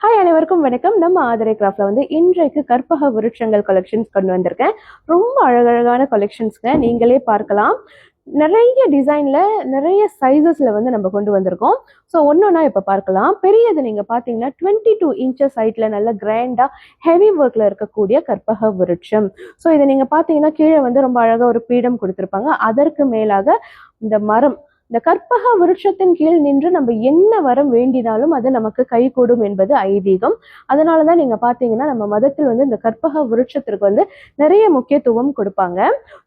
Hi அனைவருக்கும் வணக்கம். நம்ம ஆதரை கிராஃப்ட்ல வந்து இன்றைக்கு கற்பக விருட்சங்கள் கலெக்ஷன்ஸ் கொண்டு வந்திருக்கேன். ரொம்ப அழகழகான கலெக்ஷன்ஸ்ங்க, நீங்களே பார்க்கலாம். நிறைய டிசைன்ல நிறைய சைஸஸ்ல வந்து நம்ம கொண்டு வந்திருக்கோம். ஸோ ஒன்னொன்னா இப்ப பார்க்கலாம். பெரியது நீங்க பாத்தீங்கன்னா 22 இன்ச்சஸ் ஹைட்ல நல்ல கிராண்டா ஹெவி ஒர்க்ல இருக்கக்கூடிய கற்பக விருட்சம். ஸோ இதை நீங்க பாத்தீங்கன்னா கீழே வந்து ரொம்ப அழகா ஒரு பீடம் கொடுத்திருப்பாங்க. அதற்கு மேலாக இந்த மரம், இந்த கற்பக விருட்சத்தின் கீழ் நின்று நம்ம என்ன வரம் வேண்டினாலும் அது நமக்கு கை கூடும் என்பது ஐதீகம். அதனாலதான் நீங்க பாத்தீங்கன்னா நம்ம மதத்தில் வந்து இந்த கற்பக விருட்சத்திற்கு வந்து நிறைய முக்கியத்துவம் கொடுப்பாங்க.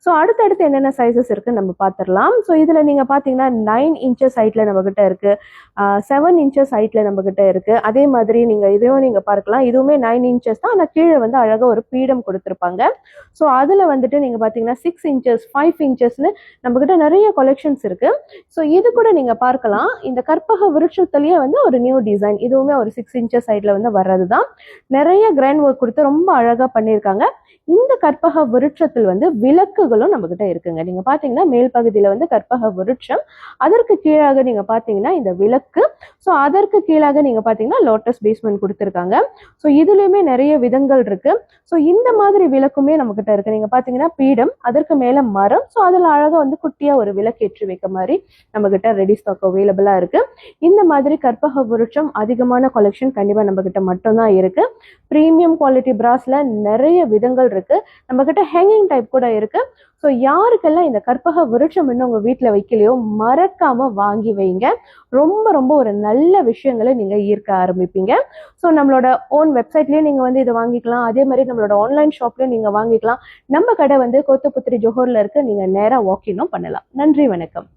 ஸோ அடுத்தடுத்து என்னென்ன சைசஸ் இருக்குன்னு நம்ம பார்த்துடலாம். ஸோ இதுல நீங்க பாத்தீங்கன்னா 9 இன்ச்சஸ் ஹைட்ல நம்ம கிட்ட இருக்கு, 7 இன்ச்சஸ் ஹைட்ல நம்ம கிட்ட இருக்கு. அதே மாதிரி நீங்க இதையும் நீங்க பார்க்கலாம், இதுவுமே 9 இன்ச்சஸ் தான். ஆனா கீழே வந்து அழகா ஒரு பீடம் கொடுத்திருப்பாங்க. ஸோ அதுல வந்துட்டு நீங்க பாத்தீங்கன்னா 6 இன்ச்சஸ் 5 இன்ச்சஸ்னு நம்ம கிட்ட நிறைய கலெக்ஷன்ஸ் இருக்கு. ஸோ இது கூட நீங்க பார்க்கலாம். இந்த கற்பக விருட்சத்திலேயே வந்து ஒரு நியூ டிசைன், இதுவுமே ஒரு 6 இன்ச்சஸ் சைட்ல வந்து வர்றதுதான். நிறைய கிராண்ட் ஒர்க் கொடுத்து ரொம்ப அழகா பண்ணியிருக்காங்க. இந்த கற்பக விருட்சத்தில் வந்து விளக்குகளும் நம்ம கிட்ட இருக்குங்க. நீங்க பாத்தீங்கன்னா மேல் பகுதியில வந்து கற்பக விருட்சம், அதற்கு கீழாக நீங்க பாத்தீங்கன்னா இந்த விளக்கு, ஸோ அதற்கு கீழாக நீங்க பாத்தீங்கன்னா லோட்டஸ் பேஸ்மெண்ட் கொடுத்துருக்காங்க. ஸோ இதுலயுமே நிறைய விதங்கள் இருக்கு. ஸோ இந்த மாதிரி விளக்குமே நம்ம கிட்ட இருக்கு. நீங்க பாத்தீங்கன்னா பீடம், அதற்கு மேல மரம், ஸோ அதுல அழகா வந்து குட்டியா ஒரு விளக்கு ஏற்றி வைக்க மாதிரி நம்ம கிட்ட ரெடி ஸ்டாக் அவைலபிளா இருக்கு. இந்த மாதிரி கற்பக விருட்சம் அதிகமான கலெக்ஷன் கண்டிப்பா நம்ம கிட்ட மட்டும்தான் இருக்கு. பிரீமியம் குவாலிட்டி பிராஸ்ல நிறைய விதங்கள் இருக்கு. நம்ம கிட்ட ஹேங்கிங் டைப் கூட இருக்கு. ஸோ யாருக்கெல்லாம் இந்த கற்பக விருட்சம் இன்னும் உங்க வீட்டுல வைக்கலையோ மறக்காம வாங்கி வைங்க. ரொம்ப ரொம்ப ஒரு நல்ல விஷயங்களை நீங்க ஈர்க்க ஆரம்பிப்பீங்க. ஸோ நம்மளோட ஓன் வெப்சைட்லயும் நீங்க வந்து இதை வாங்கிக்கலாம். அதே மாதிரி நம்மளோட ஆன்லைன் ஷாப்லயும் நீங்க வாங்கிக்கலாம். நம்ம கடை வந்து கோத்தபுத்திரி ஜோஹர்ல இருக்கு. நீங்க நேரா வாக்கினும் பண்ணலாம். நன்றி, வணக்கம்.